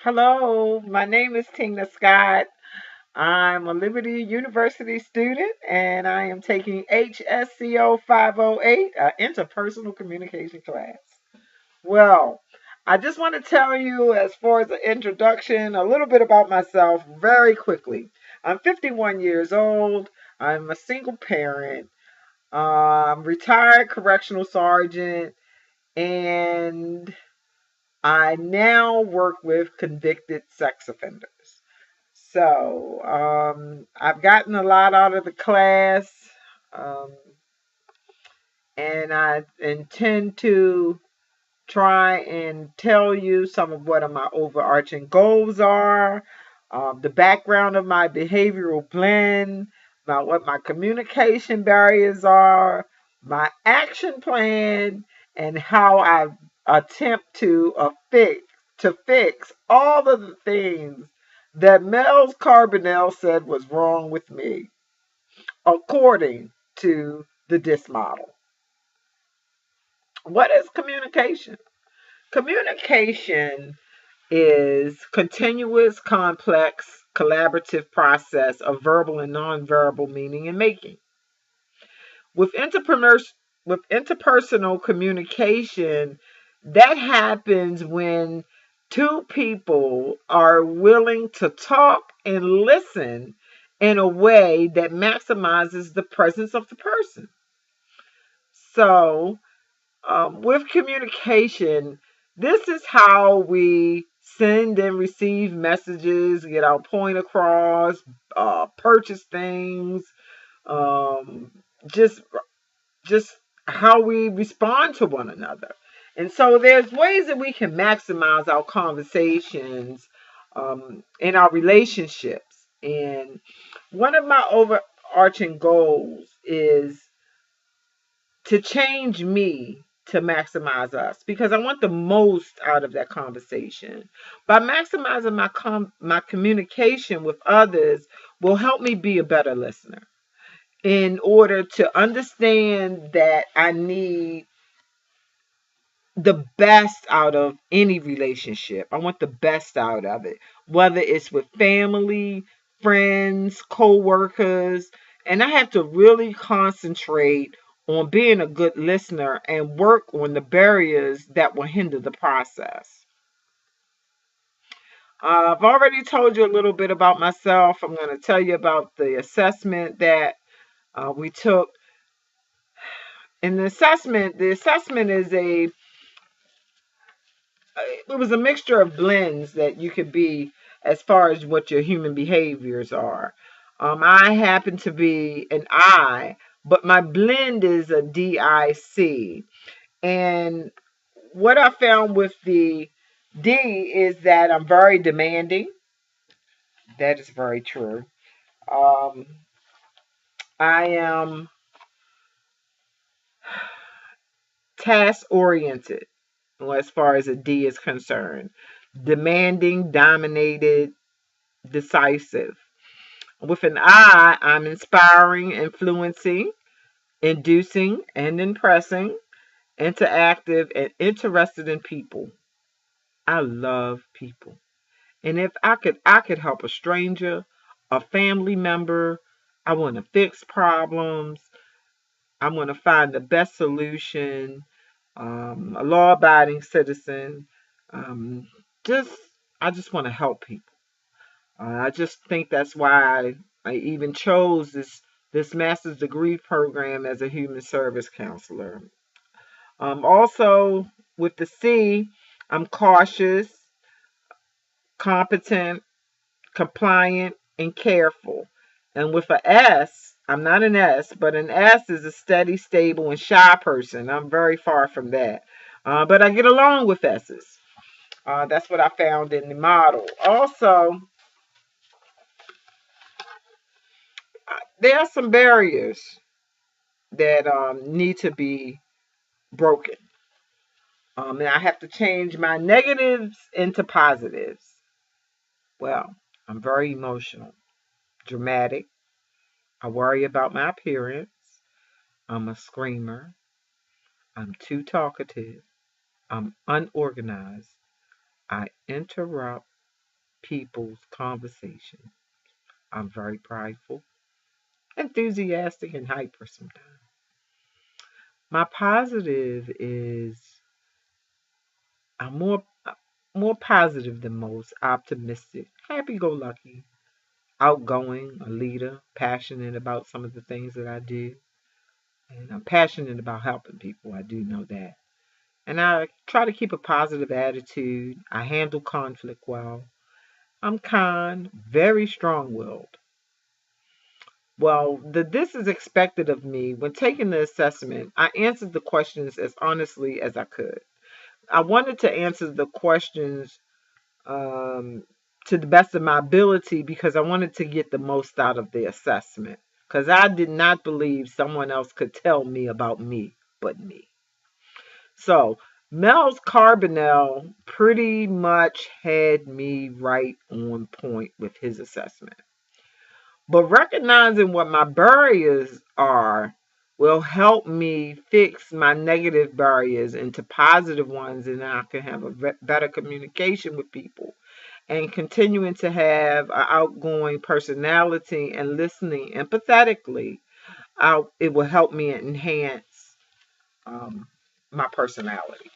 Hello, my name is Tina Scott. I'm a Liberty University student and I am taking HSCO 508, an interpersonal communication class. Well, I just want to tell you, as far as an introduction, a little bit about myself very quickly. I'm 51 years old. I'm a single parent. I'm retired correctional sergeant, and I now work with convicted sex offenders. So I've gotten a lot out of the class, um, and I intend to try and tell you some of what my overarching goals are, the background of my behavioral blend, about what my communication barriers are, my action plan, and how I attempt to fix all of the things that Mel's Carbonell said was wrong with me, according to the DIS model. What is communication? Communication is continuous, complex, collaborative process of verbal and nonverbal meaning and making. With interpersonal communication, that happens when two people are willing to talk and listen in a way that maximizes the presence of the person. So, with communication, this is how we send and receive messages, get our point across, purchase things, um, just just how we respond to one another. And so there's ways that we can maximize our conversations in our relationships. And one of my overarching goals is to change me to maximize us because I want the most out of that conversation. By maximizing my communication with others will help me be a better listener in order to understand that I need the best out of any relationship. I want the best out of it, whether it's with family, friends, co-workers, and I have to really concentrate on being a good listener and work on the barriers that will hinder the process. I've already told you a little bit about myself. I'm going to tell you about the assessment that we took. In the assessment is it was a mixture of blends that you could be as far as what your human behaviors are. I happen to be an I, but my blend is a DIC. And what I found with the D is that I'm very demanding. That is very true. Um, I am task oriented as far as a D is concerned. Demanding, dominated, decisive. With an I, I'm inspiring, influencing, inducing, and impressing, interactive, and interested in people. I love people. And if I could help a stranger, a family member. I want to fix problems. I want to find the best solution. A law-abiding citizen. Um, just I just want to help people. I just think that's why I even chose this master's degree program as a human service counselor. Also, with the C, I'm cautious, competent, compliant, and careful. And with a S, I'm not an S, but an S is a steady, stable, and shy person. I'm very far from that. But I get along with S's. That's what I found in the model. Also, there are some barriers that need to be broken. And I have to change my negatives into positives. Well, I'm very emotional, dramatic. I worry about my appearance. I'm a screamer. I'm too talkative. I'm unorganized. I interrupt. people's conversation. I'm very prideful, enthusiastic, and hyper sometimes. My positive is I'm more positive than most, optimistic, happy-go-lucky, outgoing, a leader, passionate about some of the things that I do. And I'm passionate about helping people. I do know that. And I try to keep a positive attitude. I handle conflict well. I'm kind, very strong willed. Well, this is expected of me. When taking the assessment, I answered the questions as honestly as I could. I wanted to answer the questions um, to the best of my ability because I wanted to get the most out of the assessment. Because I did not believe someone else could tell me about me but me. So, Mel's Carbonell pretty much had me right on point with his assessment. But recognizing what my barriers are will help me fix my negative barriers into positive ones, and then I can have a better communication with people. And continuing to have an outgoing personality and listening empathetically, it will help me enhance um, my personality.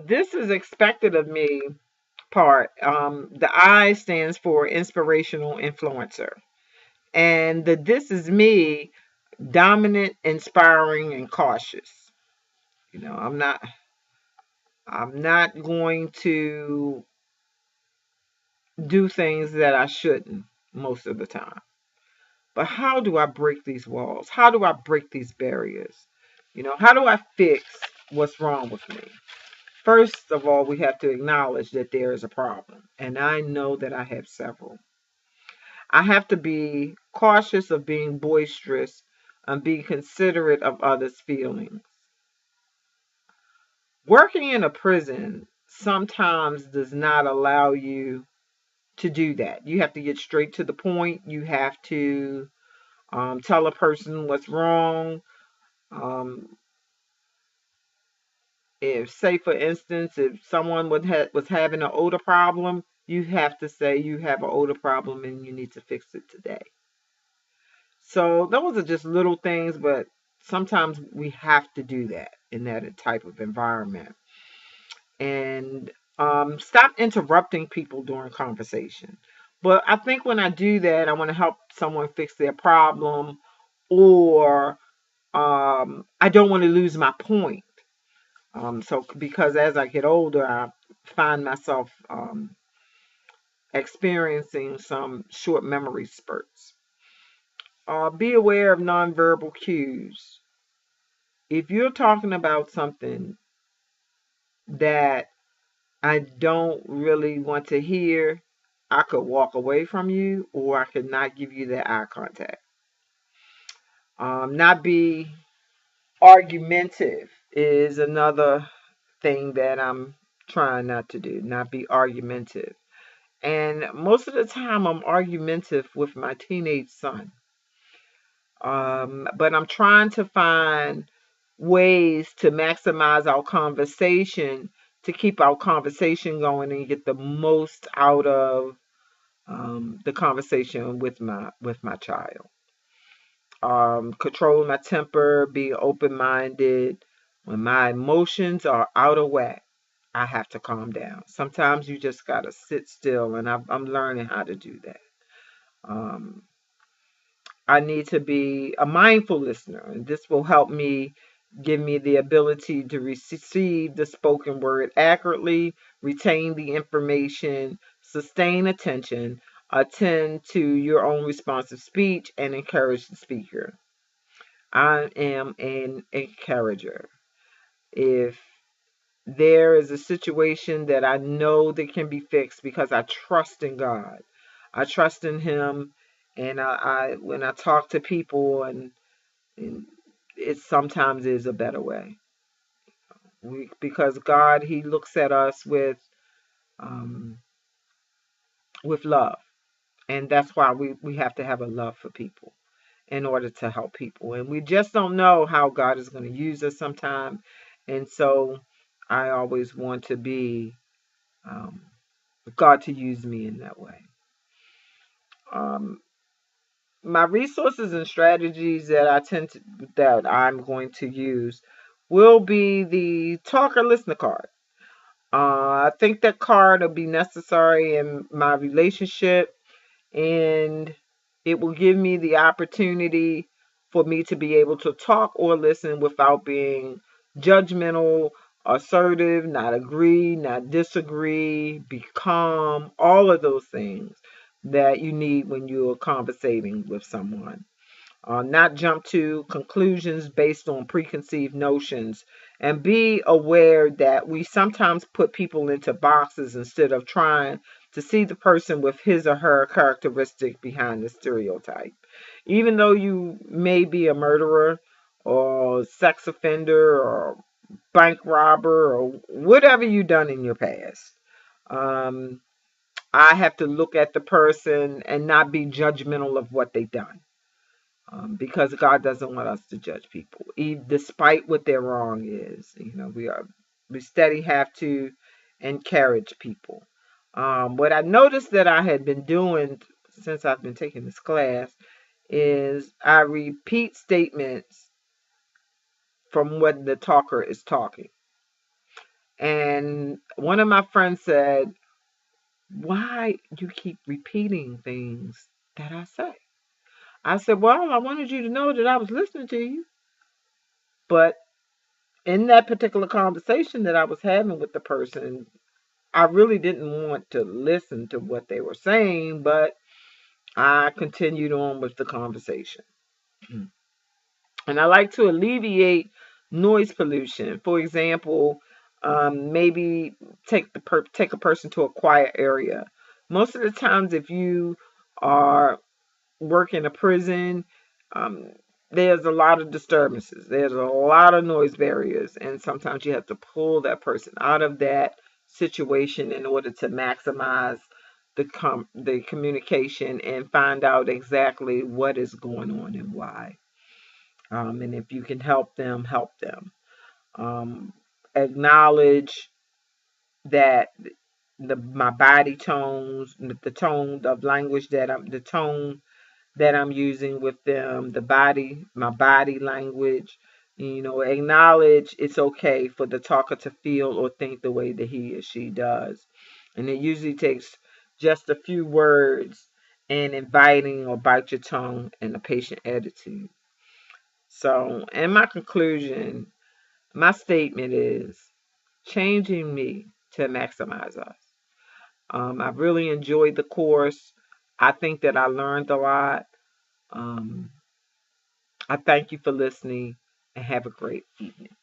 This is expected of me part. The I stands for inspirational influencer. And the this is me, dominant, inspiring, and cautious. You know, I'm not going to do things that I shouldn't most of the time. But how do I break these walls? How do I break these barriers? How do I fix what's wrong with me? First of all, we have to acknowledge that there is a problem, and I know that I have several. I have to be cautious of being boisterous and be considerate of others' feelings. Working in a prison sometimes does not allow you to do that. You have to get straight to the point. You have to tell a person what's wrong. Um, if, say, for instance, if someone was having an odor problem, you have to say you have an odor problem and you need to fix it today. So those are just little things, but sometimes we have to do that in that type of environment. And stop interrupting people during conversation. But I think when I do that, I want to help someone fix their problem, or I don't want to lose my point. So because as I get older, I find myself experiencing some short memory spurts. Be aware of nonverbal cues. If you're talking about something that I don't really want to hear, I could walk away from you or I could not give you that eye contact. Not be argumentative is another thing that I'm trying not to do, not be argumentative. And most of the time, I'm argumentative with my teenage son. But I'm trying to find ways to maximize our conversation, to keep our conversation going and get the most out of the conversation with my child. Control my temper, be open-minded. When my emotions are out of whack, I have to calm down. Sometimes you just gotta sit still, and I'm learning how to do that. Um, I need to be a mindful listener, and this will help me give me the ability to receive the spoken word accurately, retain the information, sustain attention, attend to your own responsive speech, and encourage the speaker. I am an encourager. If there is a situation that I know that can be fixed because I trust in God, I trust in Him, and I when I talk to people, and it sometimes is a better way. Because God, He looks at us um, with love. And that's why we have to have a love for people in order to help people. And we just don't know how God is going to use us sometime. And so I always want to be um, God to use me in that way. Um, my resources and strategies that I'm going to use will be the talker listener card. I think that card will be necessary in my relationship, and it will give me the opportunity for me to be able to talk or listen without being judgmental, assertive, not agree, not disagree, be calm, all of those things that you need when you're conversating with someone. Not jump to conclusions based on preconceived notions, and be aware that we sometimes put people into boxes instead of trying to see the person with his or her characteristic behind the stereotype. Even though you may be a murderer or sex offender or bank robber or whatever you've done in your past, um, I have to look at the person and not be judgmental of what they've done, because God doesn't want us to judge people, despite what their wrong is. We steady have to encourage people. What I noticed that I had been doing since I've been taking this class is I repeat statements from what the talker is talking. And one of my friends said, "Why you keep repeating things that I say?" I said, "Well, I wanted you to know that I was listening to you, but in that particular conversation that I was having with the person, I really didn't want to listen to what they were saying, but I continued on with the conversation." And I like to alleviate noise pollution. For example, maybe take a person to a quiet area. Most of the times, if you are work in a prison, um, there's a lot of disturbances. There's a lot of noise barriers, and sometimes you have to pull that person out of that situation in order to maximize the communication and find out exactly what is going on and why. And if you can help them, help them. Um, Acknowledge that my body tones, the tone of language the tone that I'm using with them, my body language. Acknowledge it's okay for the talker to feel or think the way that he or she does. And it usually takes just a few words and inviting or bite your tongue and a patient attitude. So, in my conclusion, my statement is changing me to maximize us. I've really enjoyed the course. I think that I learned a lot. Um, I thank you for listening and have a great evening.